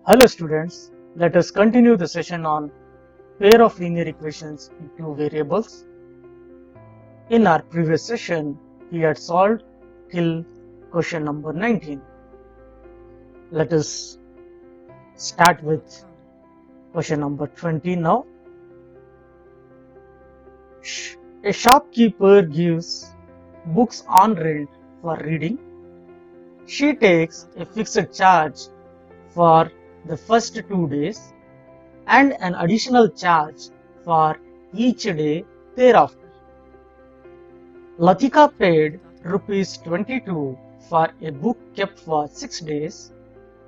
Hello students, let us continue the session on pair of linear equations in two variables. In our previous session, we had solved till question number 19. Let us start with question number 20 now. A shopkeeper gives books on rent for reading. She takes a fixed charge for the first 2 days and an additional charge for each day thereafter. Latika paid rupees 22 for a book kept for 6 days,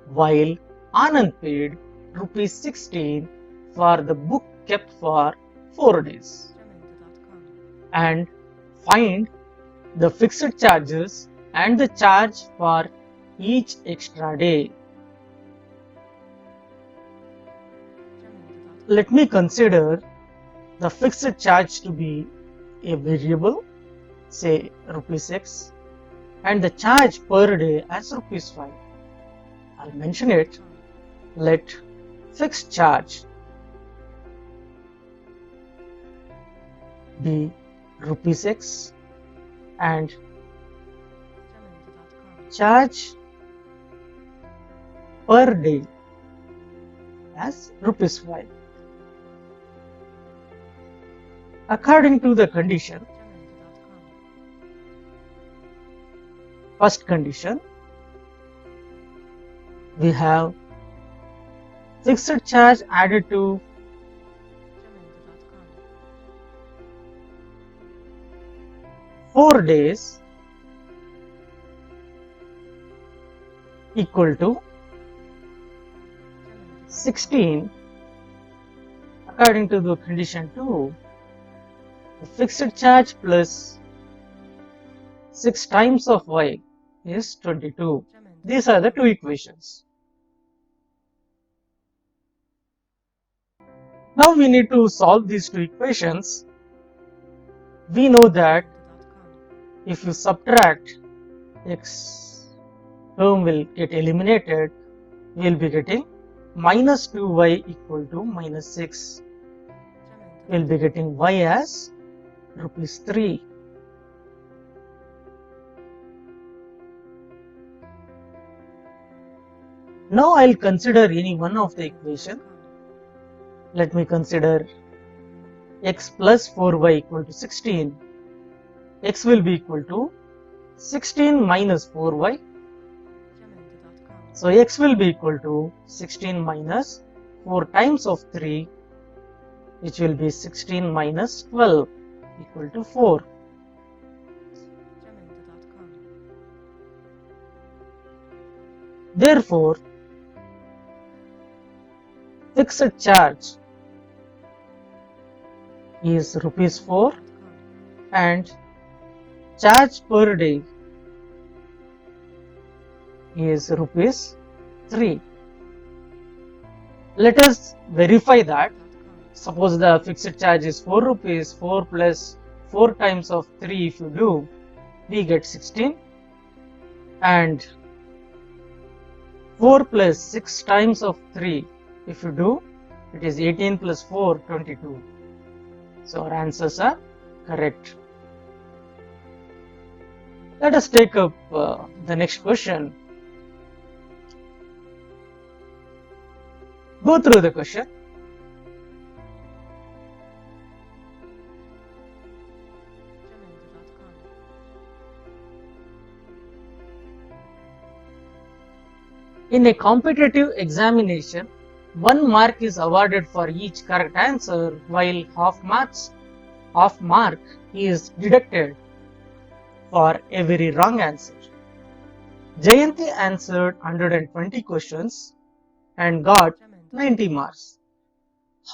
while Anand paid rupees 16 for the book kept for 4 days. And find the fixed charges and the charge for each extra day. Let me consider the fixed charge to be a variable, say rupees X, and the charge per day as rupees 5. I'll mention it. Let fixed charge be rupees X and charge per day as rupees 5. According to the condition, first condition, we have fixed charge added to four days equal to 16. According to the condition 2, the fixed charge plus 6 times of y is 22. These are the two equations. Now we need to solve these two equations. We know that if you subtract x, term will get eliminated. We will be getting minus 2y equal to minus 6. We will be getting y as rupees 3. Now I'll consider any one of the equation. Let me consider x plus 4y equal to 16. X will be equal to 16 minus 4y. So x will be equal to 16 minus 4 times of 3, which will be 16 minus 12 equal to 4. Therefore, fixed charge is rupees 4 and charge per day is rupees 3. Let us verify that. Suppose the fixed charge is 4 rupees, 4 plus 4 times of 3 if you do, we get 16, and 4 plus 6 times of 3 if you do, it is 18 plus 4, 22. So our answers are correct. Let us take up the next question. Go through the question. In a competitive examination, 1 mark is awarded for each correct answer, while half mark is deducted for every wrong answer. Jayanti answered 120 questions and got 90 marks.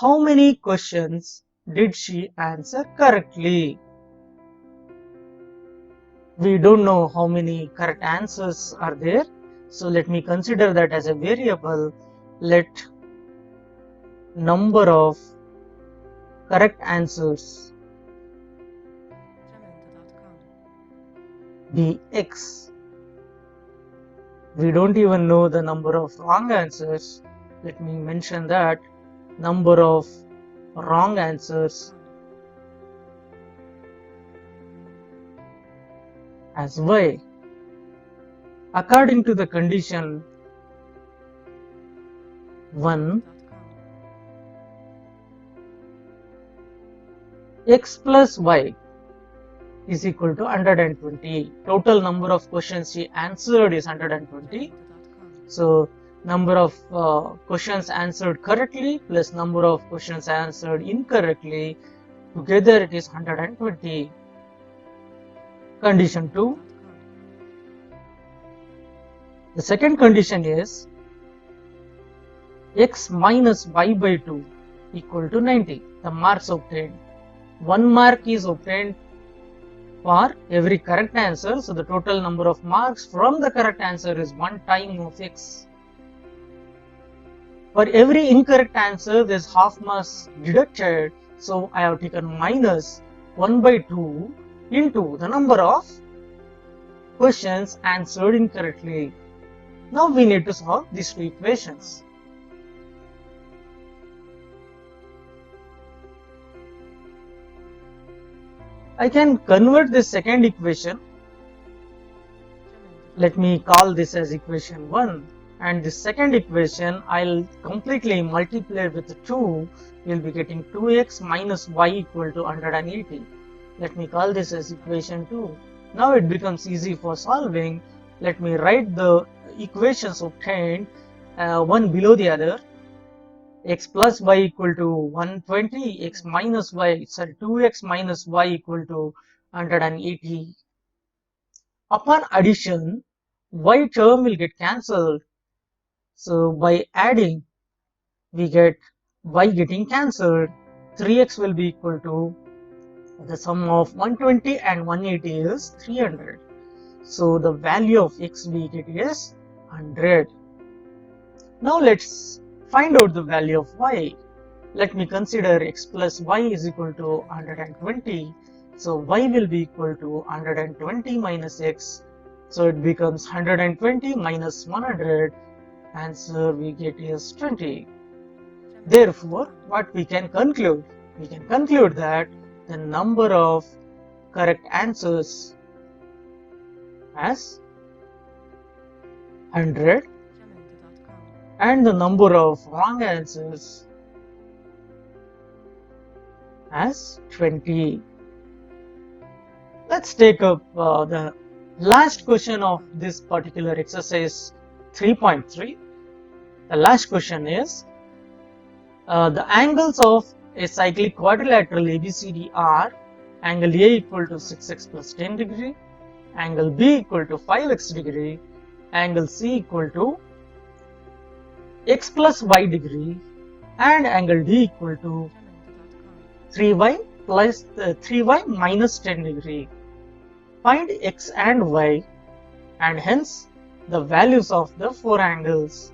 How many questions did she answer correctly? We don't know how many correct answers are there. So let me consider that as a variable. Let number of correct answers be x. We don't even know the number of wrong answers. let me mention that number of wrong answers as y. According to the condition 1, x plus y is equal to 120. Total number of questions she answered is 120. So number of questions answered correctly plus number of questions answered incorrectly, together it is 120. Condition 2. The second condition is x minus y by 2 equal to 90. The marks obtained. 1 mark is obtained for every correct answer. So the total number of marks from the correct answer is 1 time of x. For every incorrect answer, there is half marks deducted. So I have taken minus 1 by 2 into the number of questions answered incorrectly. Now we need to solve these two equations. I can convert this second equation. Let me call this as equation 1, and the second equation I'll completely multiply with 2. We'll be getting 2x minus y equal to 180. Let me call this as equation 2. Now it becomes easy for solving. Let me write the equations obtained one below the other. X plus y equal to 120, x minus y, 2x minus y equal to 180. Upon addition, y term will get cancelled. So by adding, we get y getting cancelled. 3x will be equal to the sum of 120 and 180 is 300. So the value of x we get is 100. Now let's find out the value of y. Let me consider x plus y is equal to 120. So y will be equal to 120 minus x. So it becomes 120 minus 100. Answer we get is 20. Therefore, what we can conclude? We can conclude that the number of correct answers as 100 and the number of wrong answers as 20. Let's take up the last question of this particular exercise 3.3. The last question is the angles of a cyclic quadrilateral ABCD are angle A equal to 6x plus 10 degree, angle B equal to 5x degree, angle C equal to x plus y degree, and angle D equal to 3y plus 3y minus 10 degree. Find x and y and hence the values of the four angles.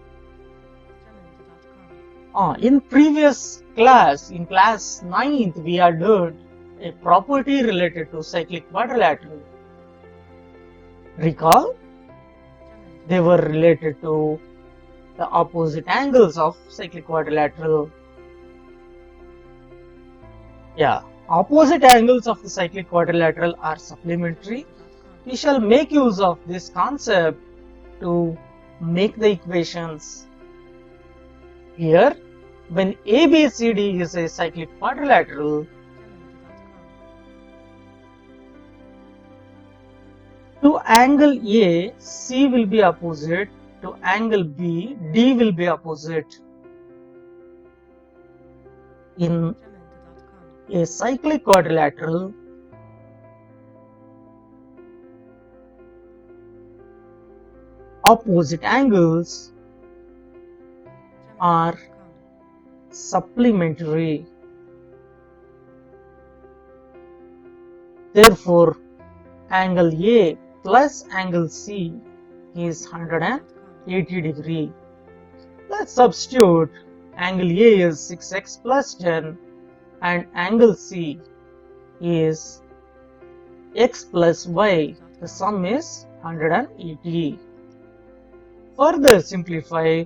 In previous class, in class 9th, we had learned a property related to cyclic quadrilateral. Recall? They were related to the opposite angles of cyclic quadrilateral. Opposite angles of the cyclic quadrilateral are supplementary. We shall make use of this concept to make the equations. Here, when ABCD is a cyclic quadrilateral, to angle A, C will be opposite, to angle B, D will be opposite. In a cyclic quadrilateral, opposite angles are supplementary. Therefore, angle A plus angle C is 180 degree. Let's substitute. Angle A is 6x plus 10 and angle C is x plus y. The sum is 180. Further simplify,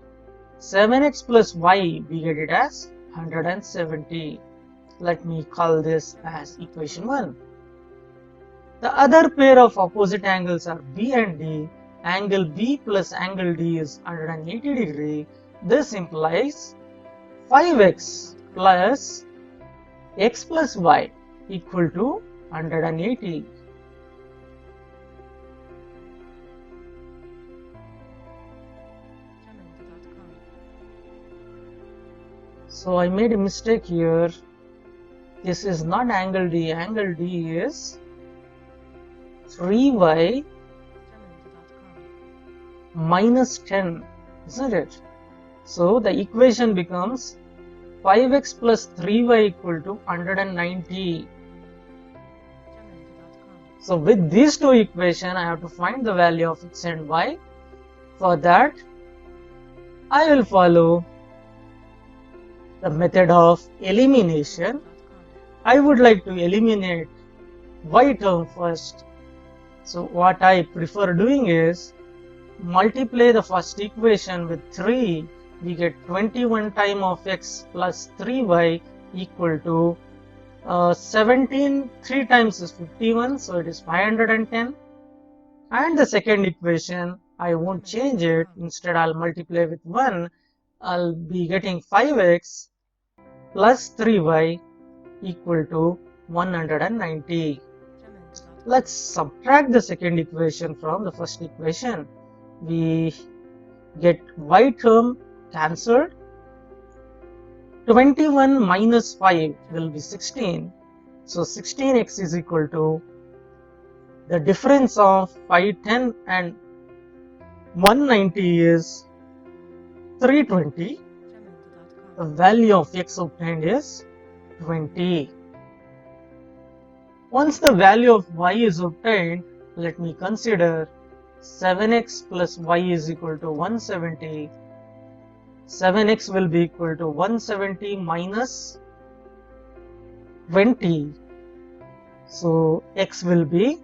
7x plus y, we get it as 170. Let me call this as equation 1. The other pair of opposite angles are B and D. Angle B plus angle D is 180 degree. This implies 5x plus x plus y equal to 180. So I made a mistake here. This is not angle D. Angle D is 3y minus 10, isn't it? So the equation becomes 5x plus 3y equal to 190. So with these two equations, I have to find the value of x and y. For that, I will follow the method of elimination. I would like to eliminate y term first. So what I prefer doing is multiply the first equation with 3. We get 21 times of x plus 3y equal to 17. 3 times is 51, so it is 510. And the second equation, I won't change it. Instead, I'll multiply with 1. I'll be getting 5x plus 3y equal to 190. Let's subtract the second equation from the first equation. We get y term cancelled. 21 minus 5 will be 16. So 16x is equal to the difference of 510 and 190 is 320. The value of x obtained is 20. Once the value of y is obtained, let me consider 7x plus y is equal to 170. 7x will be equal to 170 minus 20. So x will be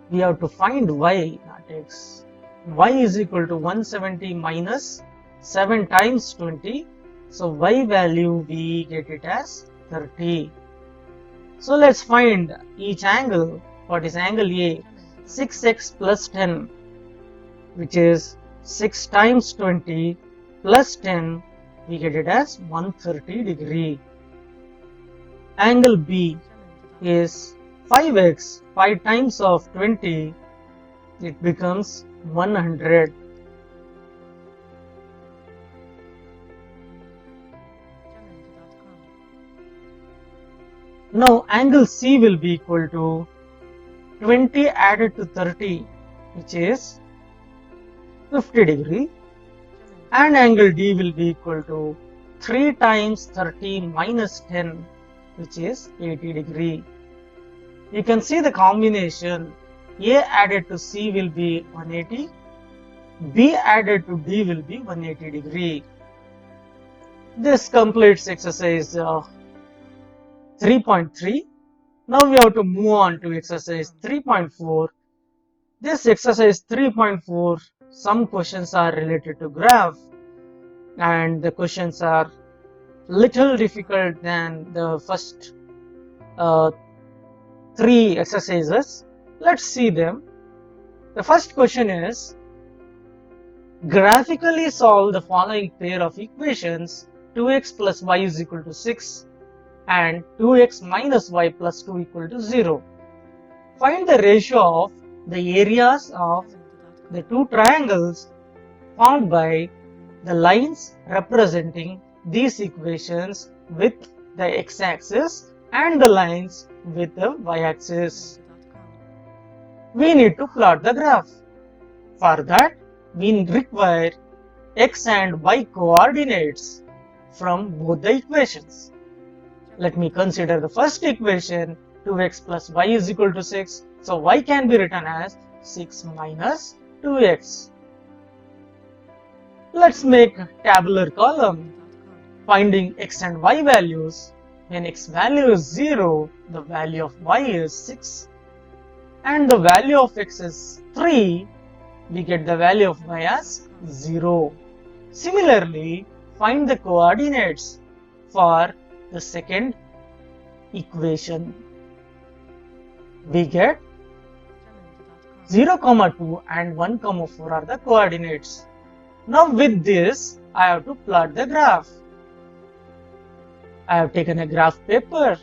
we have to find y, not x. Y is equal to 170 minus 7 times 20. So y value we get it as 30. So let's find each angle. What is angle A? 6x plus 10, which is 6 times 20 plus 10. We get it as 130 degree. Angle B is 5x, 5 times of 20, it becomes 100. Now angle C will be equal to 20 added to 30, which is 50 degree, and angle D will be equal to 3 times 30 minus 10, which is 80 degree. You can see the combination. A added to C will be 180, B added to D will be 180 degree. This completes exercise 3.3. Now we have to move on to exercise 3.4. This exercise 3.4, some questions are related to graph, and the questions are little difficult than the first 3 exercises. Let's see them. The first question is, graphically solve the following pair of equations: 2x plus y is equal to 6 and 2x minus y plus 2 equal to 0. Find the ratio of the areas of the two triangles formed by the lines representing these equations with the x-axis and the lines with the y-axis. We need to plot the graph. For that, we require x and y coordinates from both the equations. Let me consider the first equation, 2x plus y is equal to 6. So y can be written as 6 minus 2x. Let's make a tabular column finding x and y values. when x value is 0, the value of y is 6, and the value of x is 3, we get the value of y as 0. Similarly, find the coordinates for the second equation. We get 0, 2 and 1, 4 are the coordinates. Now with this, I have to plot the graph. I have taken a graph paper.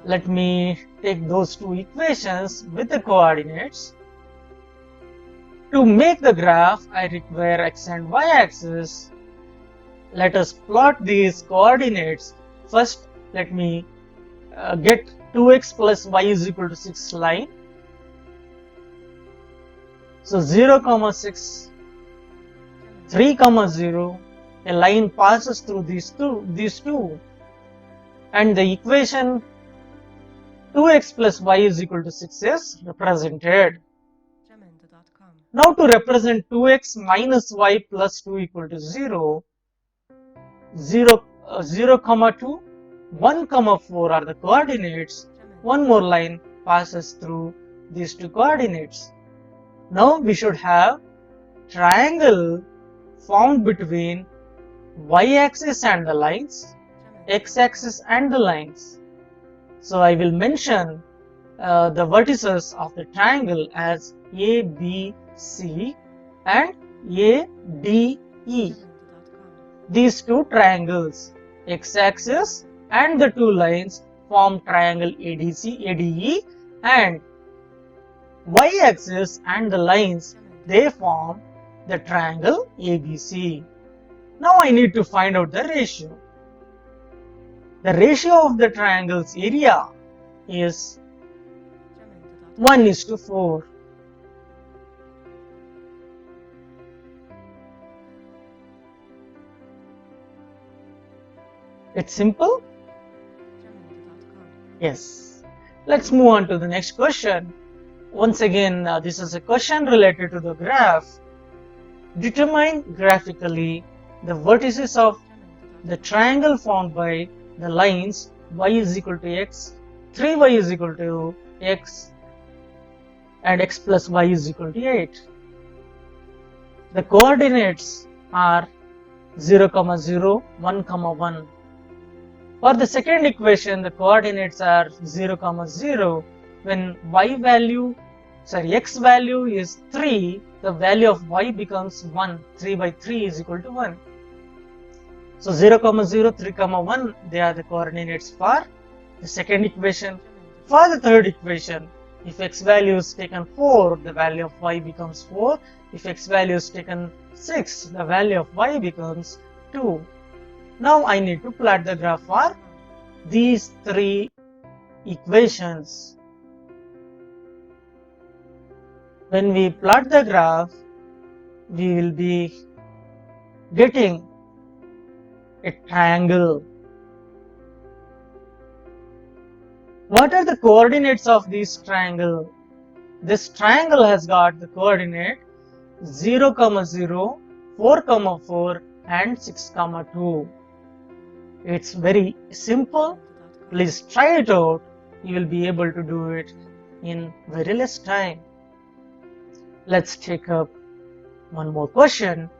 Let me take those two equations with the coordinates. To make the graph, I require x and y axis. Let us plot these coordinates. First, let me get 2x plus y is equal to 6 line. So 0, 6, 3, 0, a line passes through these two, and the equation 2x plus y is equal to 6 is represented. Now to represent 2x minus y plus 2 equal to 0, 0, 2, 1, 4 are the coordinates. One more line passes through these two coordinates. Now we should have triangle formed between y-axis and the lines, x-axis and the lines. So I will mention the vertices of the triangle as A, B, C and A, D, E. These two triangles, x-axis and the two lines, form triangle ADC, ADE, and y-axis and the lines, they form the triangle ABC. Now I need to find out the ratio. The ratio of the triangle's area is 1:4. It's simple? Yes. Let's move on to the next question. Once again, this is a question related to the graph. Determine graphically the vertices of the triangle formed by the lines y is equal to x, 3y is equal to x, and x plus y is equal to 8. The coordinates are 0, 0, 1, 1. For the second equation, the coordinates are 0, 0. When x value is 3, the value of y becomes 1. 3 by 3 is equal to 1. So 0, 0, 3, 1, they are the coordinates for the second equation. For the third equation, if x value is taken 4, the value of y becomes 4. If x value is taken 6, the value of y becomes 2. Now I need to plot the graph for these three equations. When we plot the graph, we will be getting a triangle. What are the coordinates of this triangle? This triangle has got the coordinate 0, 0, 4, 4 and 6, 2. It's very simple. Please try it out. You will be able to do it in very less time. Let's take up one more question.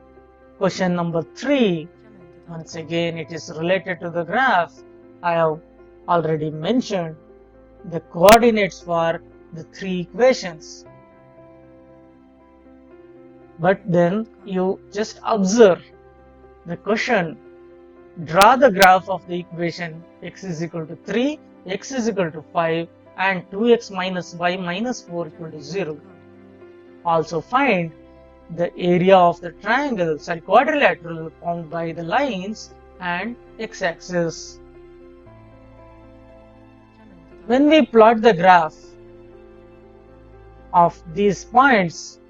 Question number 3. Once again, it is related to the graph. I have already mentioned the coordinates for the three equations. But then you just observe the question. Draw the graph of the equation x is equal to 3, x is equal to 5 and 2x minus y minus 4 equal to 0. Also find the area of the triangle, quadrilateral formed by the lines and x-axis. When we plot the graph of these points,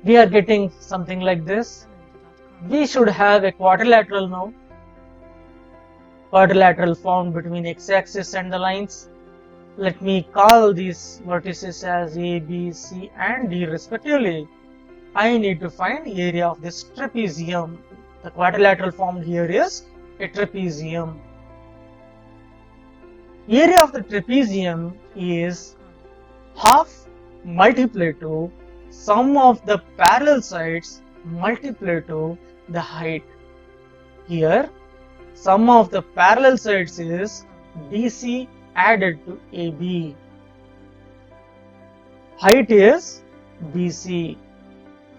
we are getting something like this. We should have a quadrilateral now. Quadrilateral formed between x-axis and the lines. Let me call these vertices as A, B, C and D respectively. I need to find area of this trapezium. The quadrilateral formed here is a trapezium. Area of the trapezium is half multiplied to sum of the parallel sides multiplied to the height. Here, sum of the parallel sides is BC added to AB. Height is BC.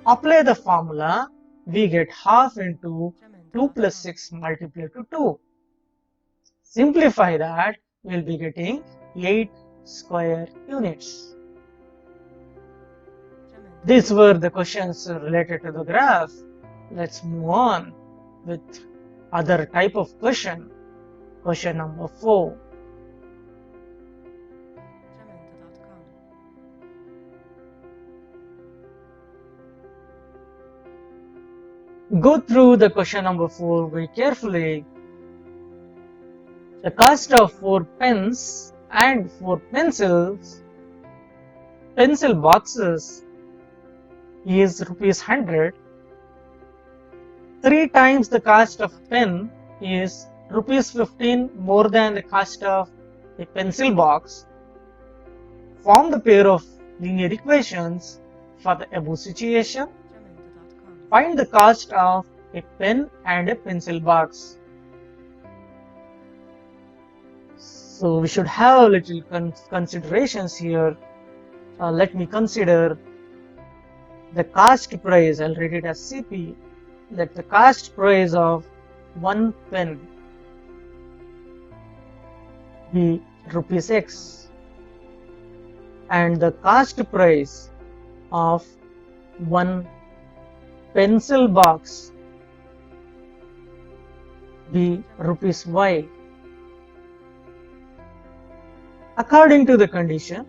Apply the formula, we get half into 2 plus 6 multiplied to 2. Simplify that, we will be getting 8 square units. These were the questions related to the graph. Let's move on with other type of question. Question number 4. Go through the question number 4 very carefully. The cost of 4 pens and 4 pencil boxes is rupees 100. 3 times the cost of pen is rupees 15 more than the cost of a pencil box. Form the pair of linear equations for the above situation. Find the cost of a pen and a pencil box. So we should have little considerations here. Let me consider the cost price. I'll write it as CP. Let the cost price of one pen be rupees X and the cost price of one pencil box be rupees Y. According to the condition,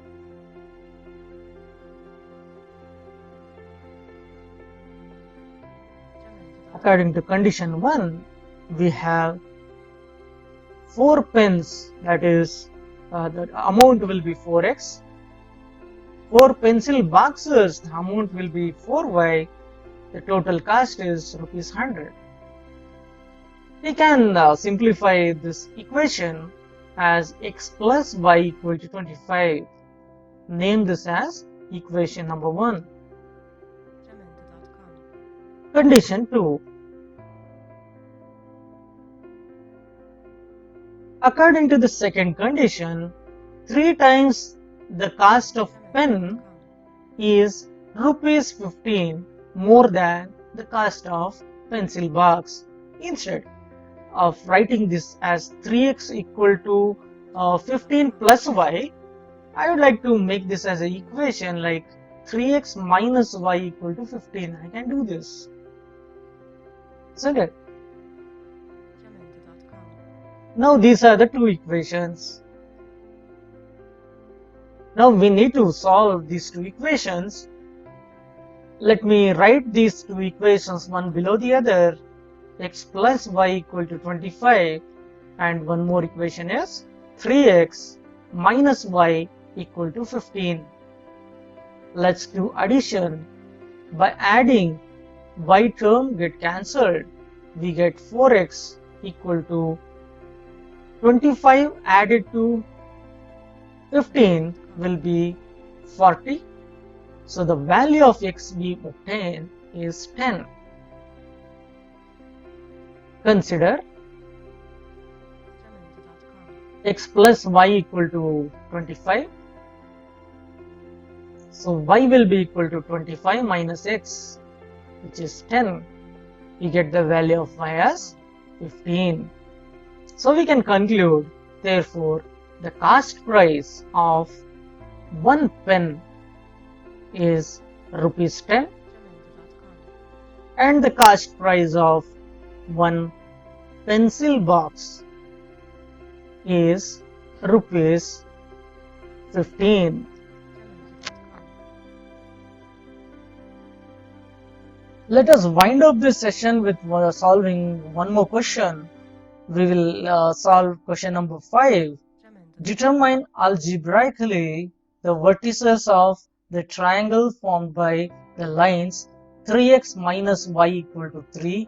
according to condition 1, we have 4 pens, that is the amount will be 4x. 4 pencil boxes, the amount will be 4y. The total cost is rupees 100. We can simplify this equation as x plus y equal to 25. Name this as equation number 1. Condition 2. According to the second condition, 3 times the cost of pen is rupees 15 more than the cost of pencil box. Instead of writing this as 3x equal to 15 plus y, I would like to make this as an equation like 3x minus y equal to 15. I can do this. Isn't it? Now these are the two equations. Now we need to solve these two equations. Let me write these two equations one below the other. X plus y equal to 25 and one more equation is 3x minus y equal to 15. Let's do addition. By adding, y term get cancelled. We get 4x equal to 25 added to 15 will be 40. So the value of x we obtain is 10. Consider x plus y equal to 25. So y will be equal to 25 minus x, which is 10. We get the value of y as 15. So we can conclude, therefore, the cost price of one pen is rupees 10 and the cost price of one pencil box is rupees 15. Let us wind up this session with solving one more question. We will solve question number 5. Determine algebraically the vertices of the triangle formed by the lines 3x minus y equal to 3,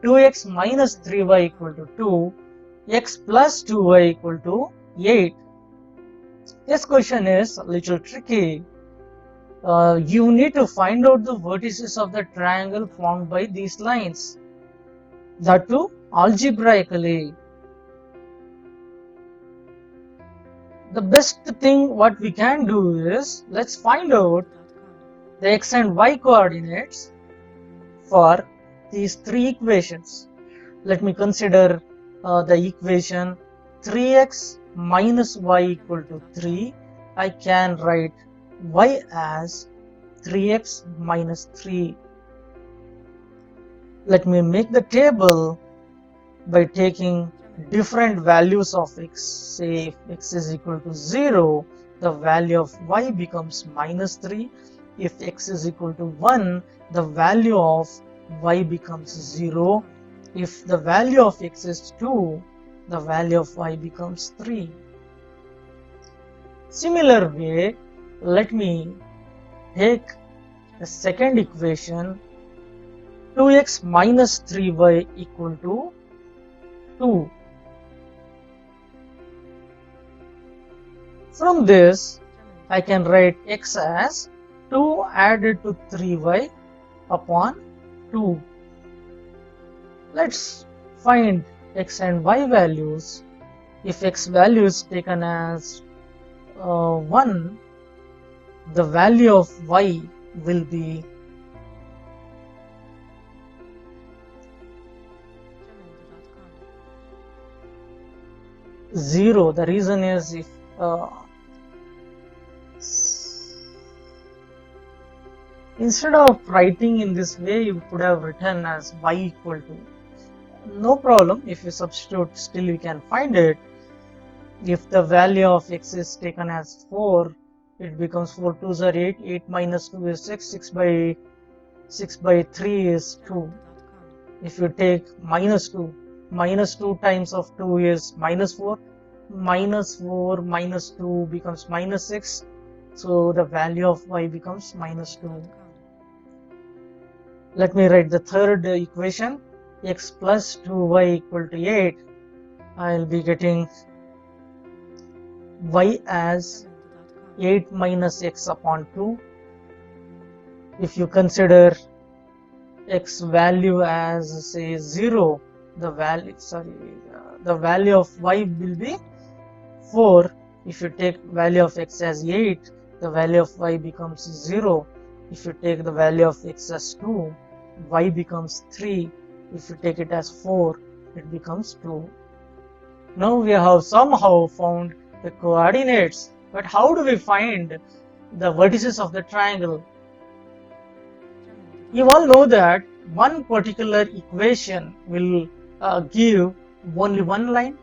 2x minus 3y equal to 2, x plus 2y equal to 8. This question is a little tricky. You need to find out the vertices of the triangle formed by these lines. That too algebraically. The best thing what we can do is, let's find out the x and y coordinates for these three equations. Let me consider the equation 3x minus y equal to 3. I can write y as 3x minus 3. Let me make the table by taking different values of x. Say if x is equal to 0, the value of y becomes minus 3. If x is equal to 1, the value of y becomes 0. If the value of x is 2, the value of y becomes 3. Similar way, let me take the second equation, 2x minus 3y equal to 2. From this, I can write x as 2 added to 3y upon 2. Let's find x and y values. If x value is taken as 1, the value of y will be 0. The reason is, if instead of writing in this way, you could have written as y equal to. No problem, if you substitute, still you can find it. If the value of x is taken as 4, it becomes 4 2s are 8, 8 minus 2 is 6, 6 by 3 is 2. If you take minus 2 times of 2 is minus 4, minus 4 minus 2 becomes minus 6, so the value of y becomes minus 2. Let me write the third equation, x plus 2y equal to 8. I will be getting y as 8 minus x upon 2. If you consider x value as say 0, the value of y will be 4. If you take value of x as 8, the value of y becomes 0. If you take the value of x as 2, y becomes 3. If you take it as 4, it becomes 2. Now we have somehow found the coordinates, but how do we find the vertices of the triangle? You all know that one particular equation will give only one line.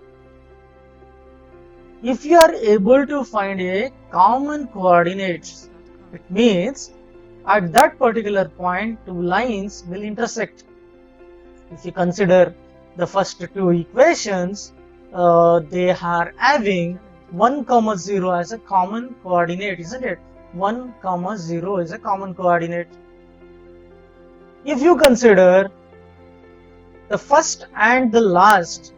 If you are able to find a common coordinates, it means at that particular point two lines will intersect. If you consider the first two equations, they are having 1, 0 as a common coordinate, isn't it? 1, 0 is a common coordinate. If you consider the first and the last,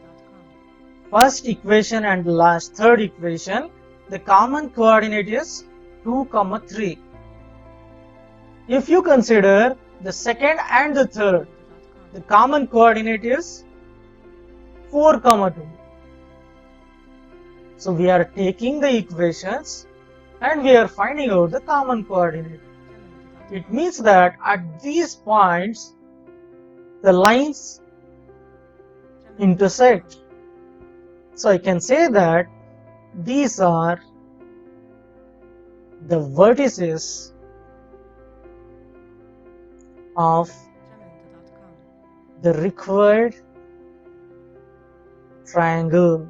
first equation and the last third equation, the common coordinate is 2, 3. If you consider the second and the third, the common coordinate is 4, 2. So we are taking the equations and we are finding out the common coordinate. It means that at these points, the lines intersect. So I can say that these are the vertices of the required triangle.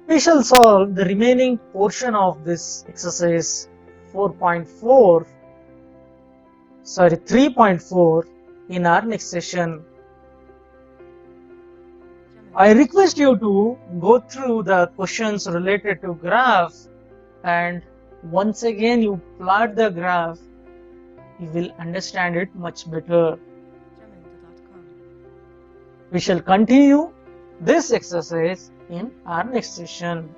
We shall solve the remaining portion of this exercise 3.4 in our next session. I request you to go through the questions related to graph, and once again you plot the graph you will understand it much better. Jamendo.com. We shall continue this exercise in our next session.